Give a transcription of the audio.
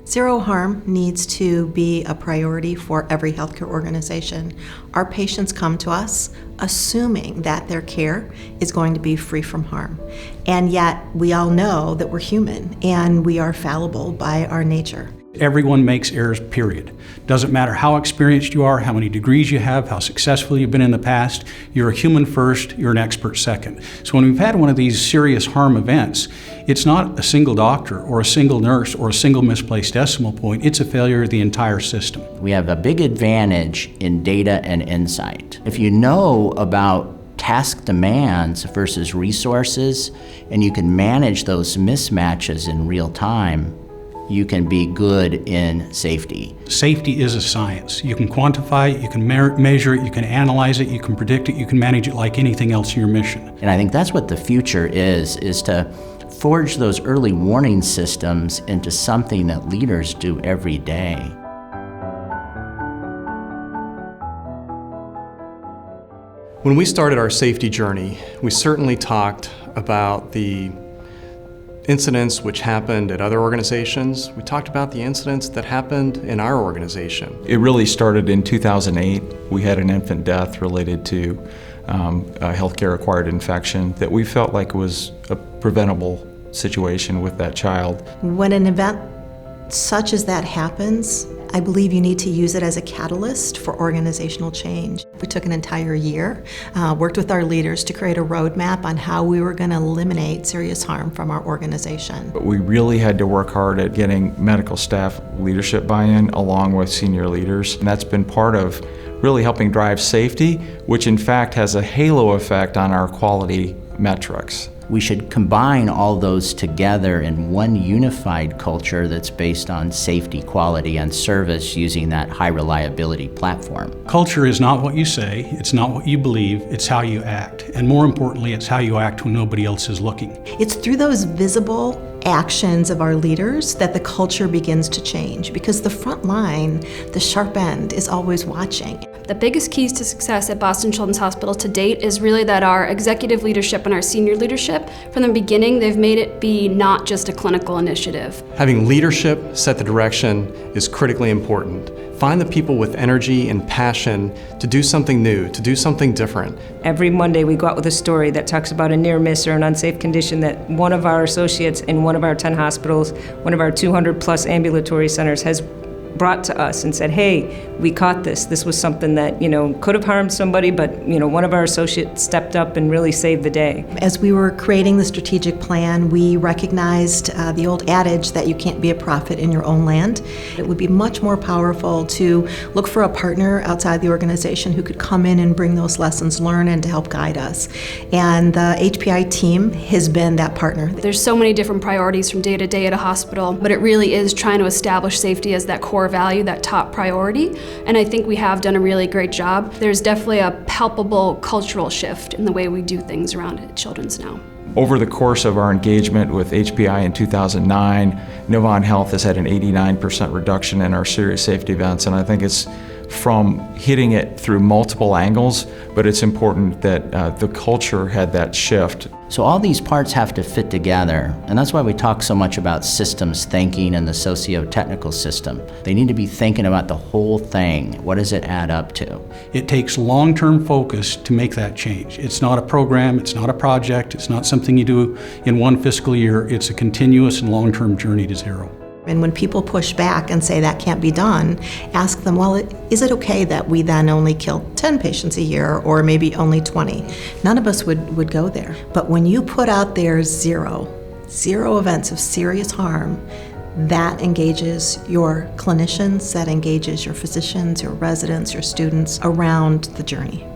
Zero harm needs to be a priority for every healthcare organization. Our patients come to us assuming that their care is going to be free from harm. And yet we all know that we're human and we are fallible by our nature. Everyone makes errors, period. Doesn't matter how experienced you are, how many degrees you have, how successful you've been in the past. You're a human first, you're an expert second. So when we've had one of these serious harm events, it's not a single doctor or a single nurse or a single misplaced decimal point, it's a failure of the entire system. We have a big advantage in data and insight. If you know about task demands versus resources, and you can manage those mismatches in real time, you can be good in safety. Safety is a science. You can quantify it, you can measure it, you can analyze it, you can predict it, you can manage it like anything else in your mission. And I think that's what the future is to forge those early warning systems into something that leaders do every day. When we started our safety journey, we certainly talked about the incidents which happened at other organizations. We talked about the incidents that happened in our organization. It really started in 2008. We had an infant death related to a healthcare-acquired infection that we felt like was a preventable situation with that child. When an event such as that happens, I believe you need to use it as a catalyst for organizational change. We took an entire year, worked with our leaders to create a roadmap on how we were going to eliminate serious harm from our organization. But we really had to work hard at getting medical staff leadership buy-in along with senior leaders. And that's been part of really helping drive safety, which in fact has a halo effect on our quality metrics. We should combine all those together in one unified culture that's based on safety, quality, and service using that high reliability platform. Culture is not what you say, it's not what you believe, it's how you act. And more importantly, it's how you act when nobody else is looking. It's through those visible actions of our leaders that the culture begins to change, because the front line, the sharp end, is always watching. The biggest keys to success at Boston Children's Hospital to date is really that our executive leadership and our senior leadership, from the beginning, they've made it be not just a clinical initiative. Having leadership set the direction is critically important. Find the people with energy and passion to do something new, to do something different. Every Monday we go out with a story that talks about a near miss or an unsafe condition that one of our associates in one of our 10 hospitals, one of our 200 plus ambulatory centers has brought to us and said, hey, we caught this. This was something that, could have harmed somebody, but, one of our associates stepped up and really saved the day. As we were creating the strategic plan, we recognized the old adage that you can't be a prophet in your own land. It would be much more powerful to look for a partner outside the organization who could come in and bring those lessons learned and to help guide us. And the HPI team has been that partner. There's so many different priorities from day to day at a hospital, but it really is trying to establish safety as that core value, that top priority, and I think we have done a really great job. There's definitely a palpable cultural shift in the way we do things around at Children's now. Over the course of our engagement with HPI in 2009, Novant Health has had an 89% reduction in our serious safety events, and I think it's from hitting it through multiple angles, but it's important that the culture had that shift. So all these parts have to fit together, and that's why we talk so much about systems thinking and the socio-technical system. They need to be thinking about the whole thing. What does it add up to? It takes long-term focus to make that change. It's not a program, it's not a project, it's not something you do in one fiscal year. It's a continuous and long-term journey to zero. And when people push back and say that can't be done, ask them, well, is it okay that we then only kill 10 patients a year or maybe only 20? None of us would go there. But when you put out there zero events of serious harm, that engages your clinicians, that engages your physicians, your residents, your students around the journey.